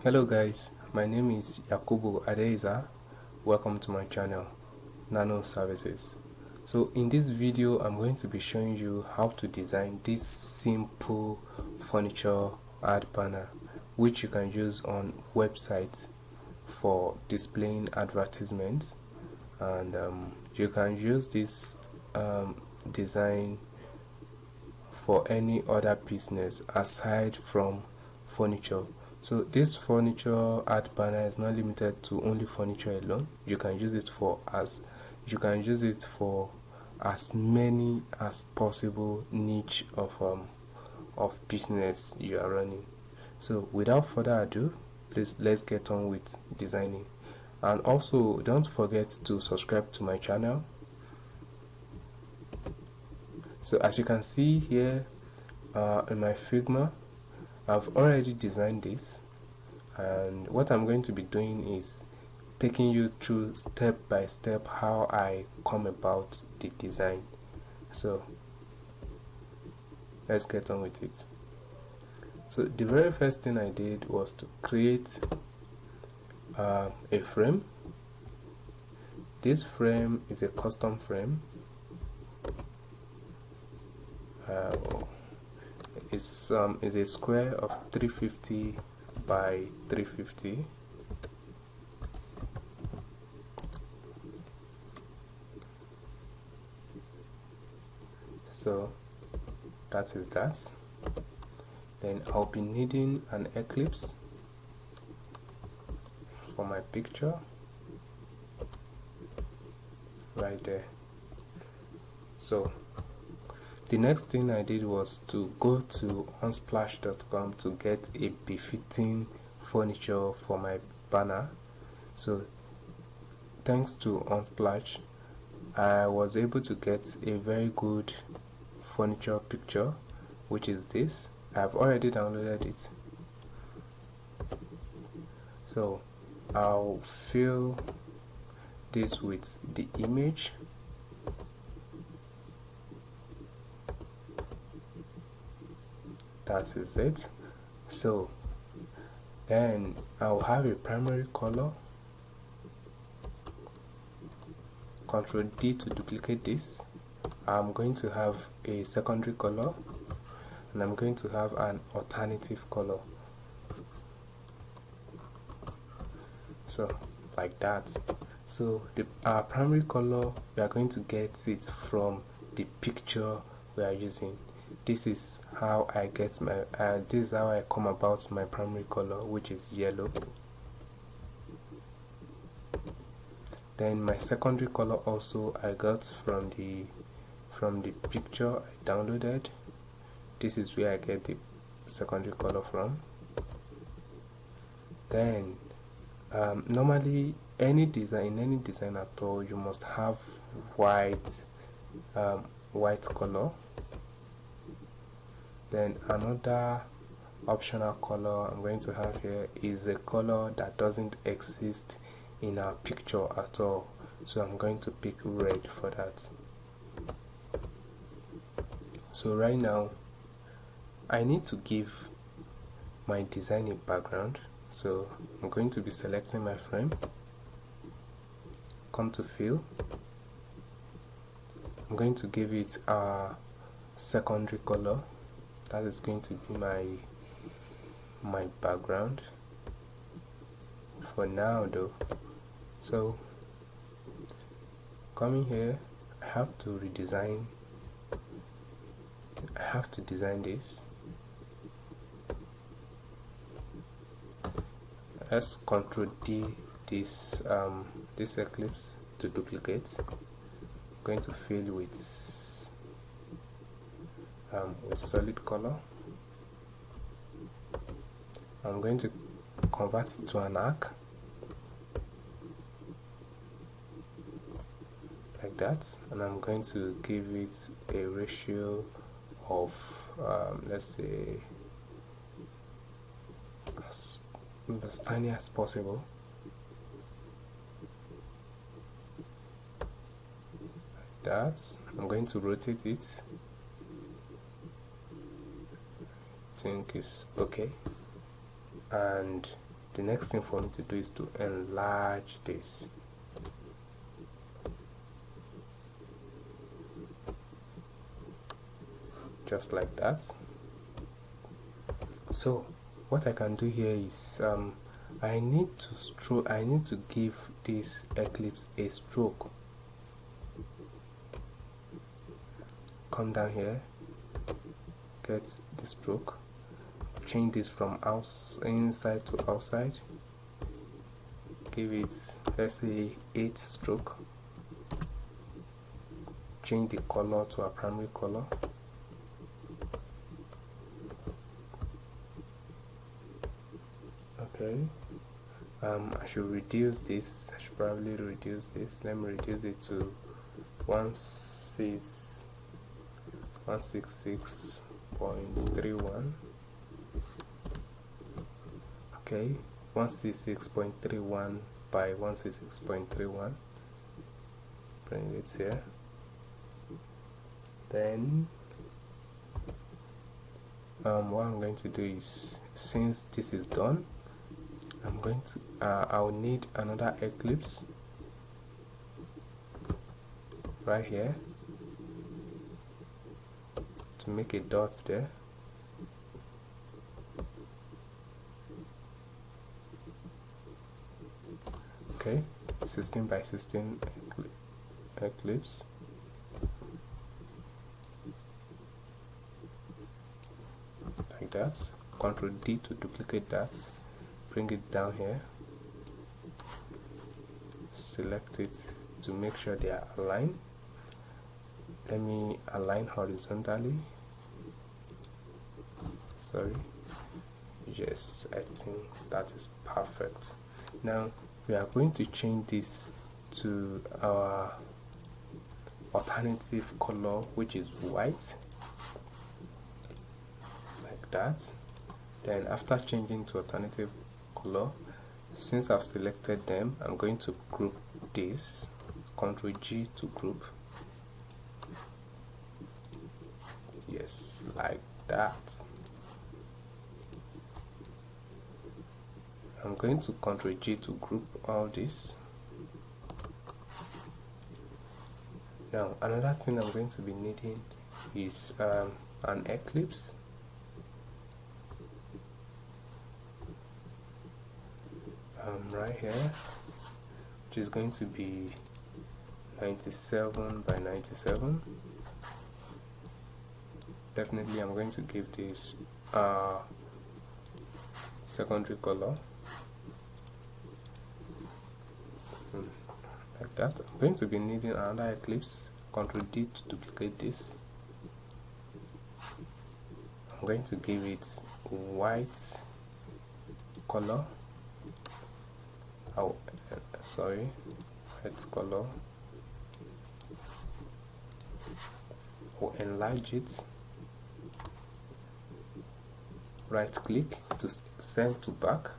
Hello guys, my name is Yakubu Adeiza. Welcome to my channel, Nano Services. So in this video, I'm going to be showing you how to design this simple furniture ad banner, which you can use on websites for displaying advertisements, and you can use this design for any other business aside from furniture. So this furniture ad banner is not limited to only furniture alone. You can use it for as many as possible niche of business you are running. So without further ado, please let's get on with designing. And also don't forget to subscribe to my channel. So as you can see here in my Figma, I've already designed this, and what I'm going to be doing is taking you through step by step how I come about the design. So let's get on with it. So the very first thing I did was to create a frame. This frame is a custom frame. Is a square of 350 by 350. So that is that. Then I'll be needing an Eclipse for my picture right there. So the next thing I did was to go to unsplash.com to get a befitting furniture for my banner. So thanks to Unsplash, I was able to get a very good furniture picture, which is this. I've already downloaded it. So I'll fill this with the image. That is it. So then I'll have a primary color. Ctrl D to duplicate this. I'm going to have a secondary color, and I'm going to have an alternative color. So like that. So our primary color, we are going to get it from the picture we are using. This is how I get my this is how I come about my primary color, which is yellow. Then my secondary color also I got from the picture I downloaded. This is where I get the secondary color from. Then normally in any design at all, you must have white color. Then another optional color I'm going to have here is a color that doesn't exist in our picture at all. So I'm going to pick red for that. So right now I need to give my design a background. So I'm going to be selecting my frame, come to fill. I'm going to give it a secondary color. That is going to be my background for now though. So coming here, I have to design this. Let's Ctrl D this Eclipse to duplicate. I'm going to fill with solid color. I'm going to convert it to an arc like that, and I'm going to give it a ratio of let's say as tiny as possible, like that. I'm going to rotate it. I think it's okay. And the next thing for me to do is to enlarge this. Just like that. So what I can do here is I need to give this Eclipse a stroke. Come down here, get the stroke, change this from inside to outside, give it, let's say, 8 stroke, change the color to a primary color. Okay, I should reduce this. I should probably reduce this. Let me reduce it to 166.31. Okay, 166.31 by 166.31. Bring it here. Then what I'm going to do is, since this is done, I'm going to I'll need another Eclipse right here to make a dot there. Okay, 16 by 16 Eclipse. Like that. Ctrl D to duplicate that. Bring it down here, select it to make sure they are aligned. Let me align horizontally. Sorry. Yes, I think that is perfect. Now we are going to change this to our alternative color, which is white, like that. Then after changing to alternative color, since I've selected them, I'm going to group this. Ctrl G to group. Yes, like that. I'm going to Ctrl G to group all this. Now another thing I'm going to be needing is an Eclipse. Right here, which is going to be 97 by 97. Definitely I'm going to give this secondary color, like that. I'm going to be needing another Eclipse. Ctrl D to duplicate this. I'm going to give it white color. Oh, sorry, white color. We'll enlarge it. Right click to send to back.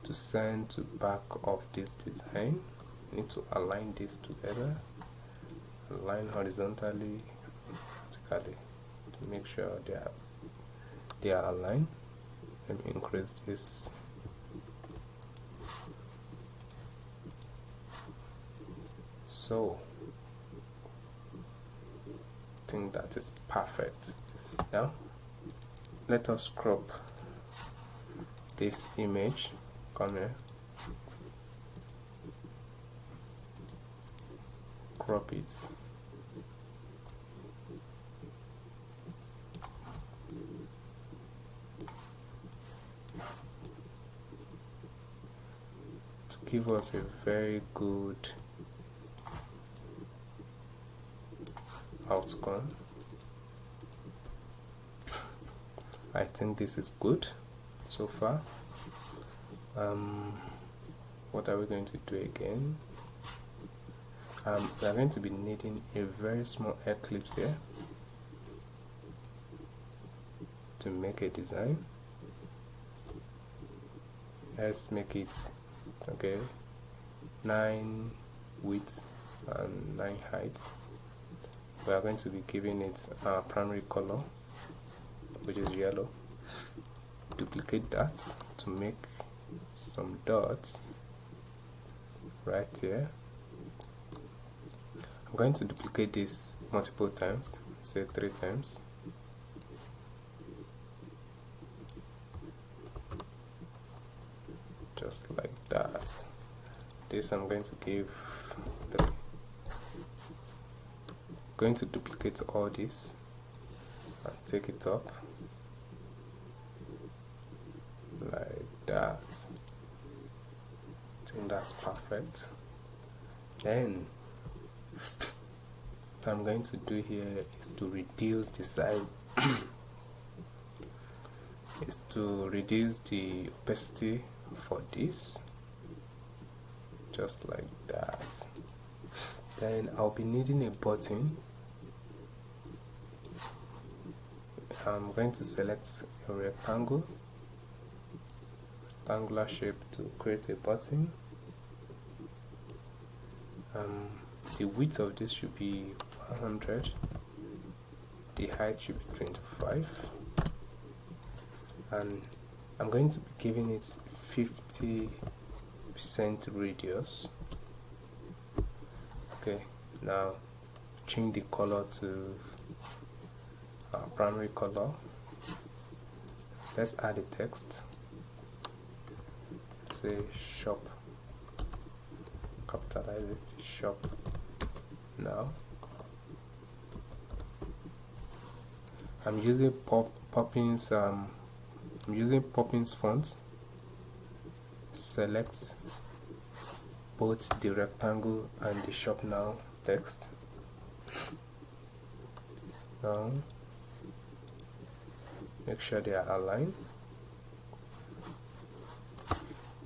To send to back of this design, you need to align this together. Align horizontally, vertically, to make sure they are aligned. Let me increase this. So I think that is perfect. Now let us crop this image. Come here, crop it. To give us a very good outcome. I think this is good so far. What are we going to do again? We are going to be needing a very small Eclipse here to make a design. Let's make it, okay, 9 width and 9 height. We are going to be giving it our primary color, which is yellow. duplicate that to make some dots right here. I'm going to duplicate this multiple times, say 3 times. Just like that. This I'm going to give 3. Going to duplicate all this and take it up like that. I think that's perfect. Then what I'm going to do here is to reduce the size is to reduce the opacity for this, just like that. Then I'll be needing a button. I'm going to select a rectangular shape to create a button. The width of this should be 100, the height should be 25, and I'm going to be giving it 50% radius. Okay, now change the color to primary color. Let's add a text, say shop, capitalize it, shop. Now I'm using Poppins fonts. Select both the rectangle and the shop now text. Now make sure they are aligned.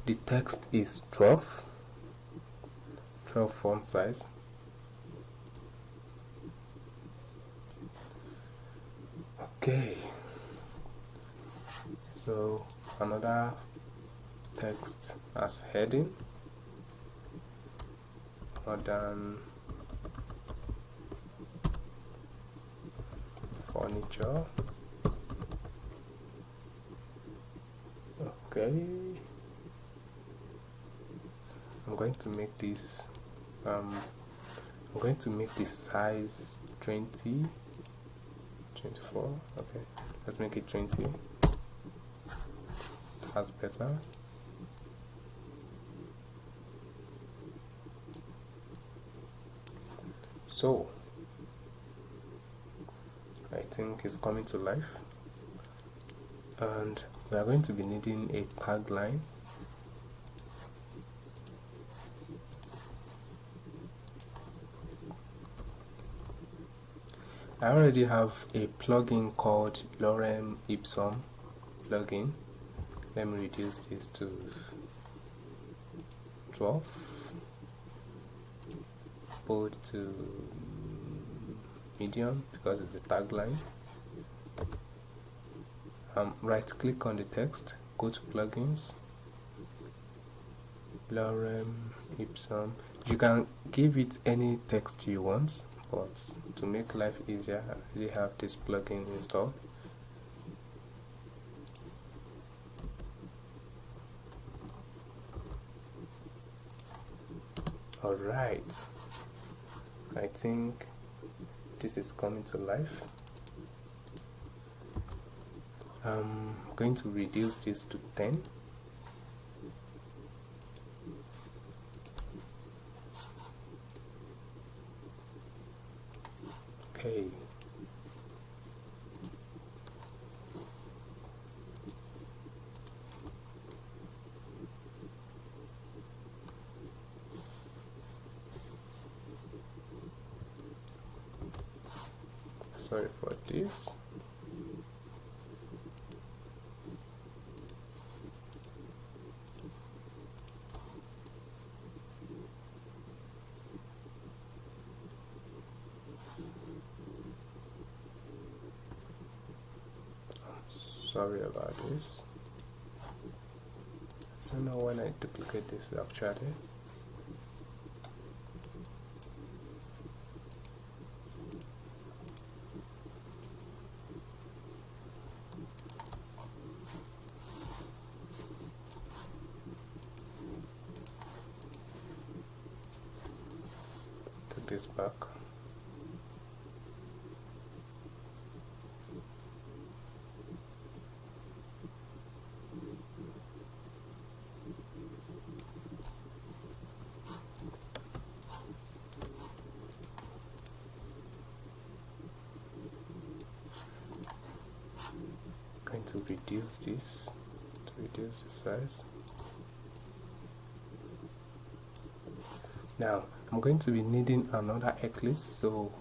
The text is 12 font size. Okay, so another text as heading, modern furniture. Okay, I'm going to make this size 20, 24. Okay, let's make it 20. That's better. So I think it's coming to life, and we are going to be needing a tagline. I already have a plugin called Lorem Ipsum plugin. Let me reduce this to 12, bold to medium because it's a tagline. Right click on the text, go to plugins, Lorem Ipsum. You can give it any text you want, but to make life easier, I already have this plugin installed. Alright, I think this is coming to life. I'm going to reduce this to 10. Okay. Sorry for this. Sorry about this. I don't know when I duplicate this actually. this back. Going to reduce this to reduce the size. Now I'm going to be needing another Eclipse, so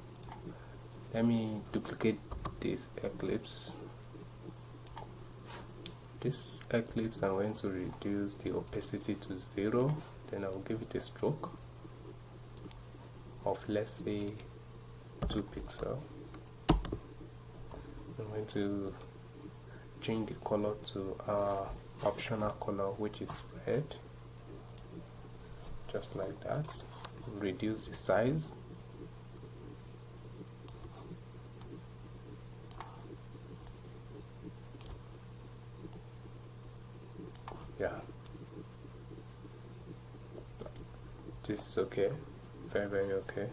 let me duplicate this Eclipse. This Eclipse, I'm going to reduce the opacity to 0, then I'll give it a stroke of, let's say, 2 pixels. I'm going to change the color to our optional color, which is red, just like that. Reduce the size. Yeah, this is okay, very okay.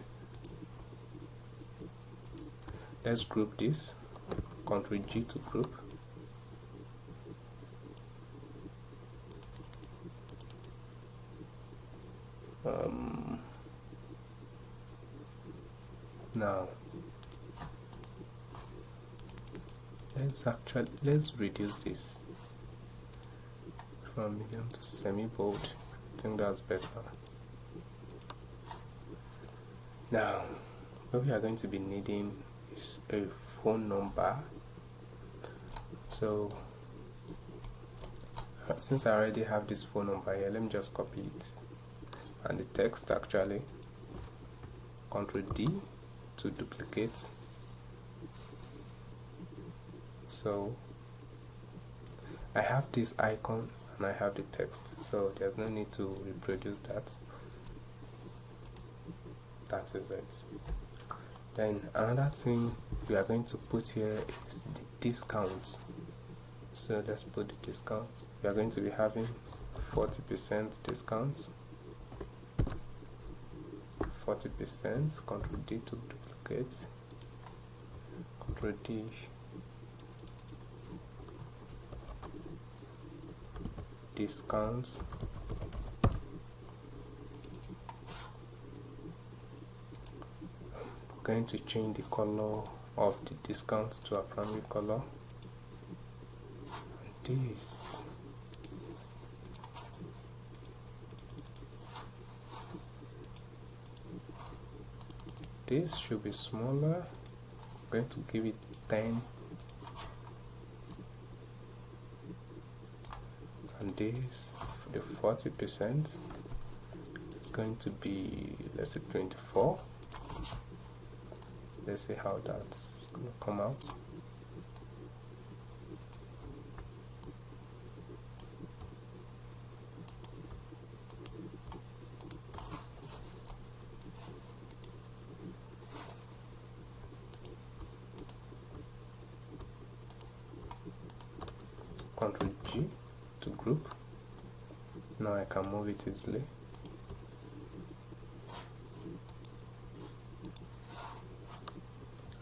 Let's group this. Ctrl G to group. Now let's reduce this from medium to semi-bold. I think that's better. Now what we are going to be needing is a phone number. So since I already have this phone number here, let me just copy it, and the text actually, Ctrl D to duplicate. So I have this icon and I have the text, so there's no need to reproduce that. That is it. Then another thing we are going to put here is the discount. So let's put the discount. We are going to be having 40% discount. 40%. Ctrl D to duplicate. Ctrl D. Discounts. I'm going to change the color of the discounts to a primary color. And this should be smaller. I'm going to give it 10, and this for the 40% it's going to be, let's say, 24. Let's see how that's gonna come out. Ctrl G to group. Now I can move it easily.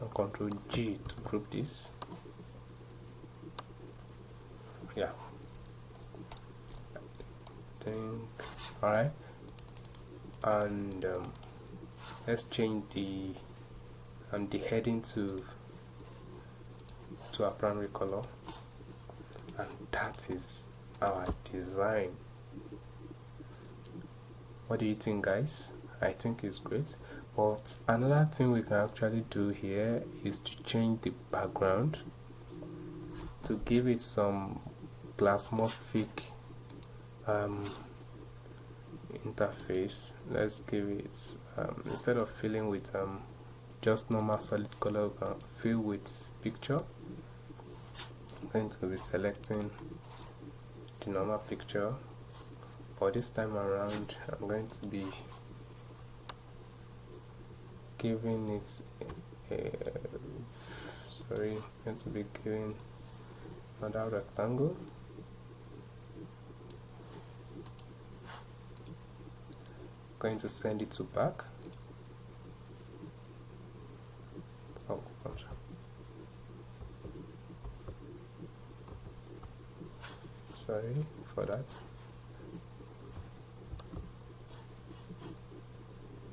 And Ctrl G to group this. Yeah. I think, alright. And let's change the heading to a primary color. And that is our design. What do you think, guys? I think it's great. But another thing we can actually do here is to change the background to give it some glassmorphic interface. Let's give it instead of filling with just normal solid color, we can fill with picture. I'm going to be selecting the normal picture, but this time around I'm going to be giving it I'm going to be giving another rectangle. I'm going to send it to back. sorry for that.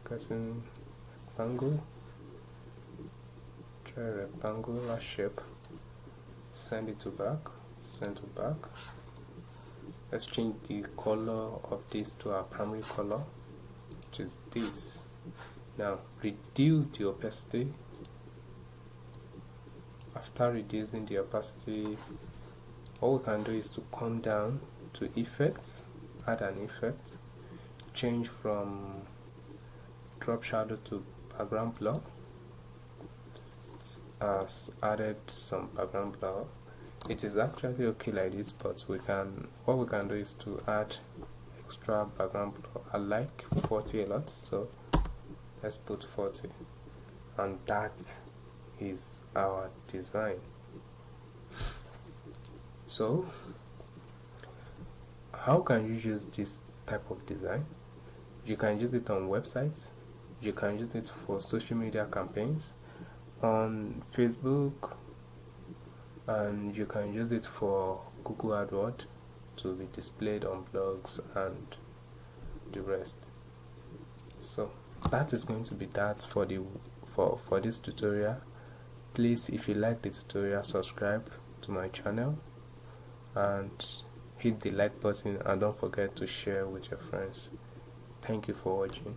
Cutting rectangle, try a rectangular shape, send it to back, send to back. Let's change the color of this to our primary color, which is this. Now reduce the opacity. After reducing the opacity, all we can do is to come down to effects, add an effect, change from drop shadow to background blur. It's added some background blur. It is actually okay like this, but what we can do is to add extra background blur. I like 40 a lot, so let's put 40, and that is our design. So how can you use this type of design? You can use it on websites, you can use it for social media campaigns on Facebook, and you can use it for Google AdWords to be displayed on blogs and the rest. So that is going to be that for this tutorial. Please, if you like the tutorial, subscribe to my channel and hit the like button, and don't forget to share with your friends. Thank you for watching.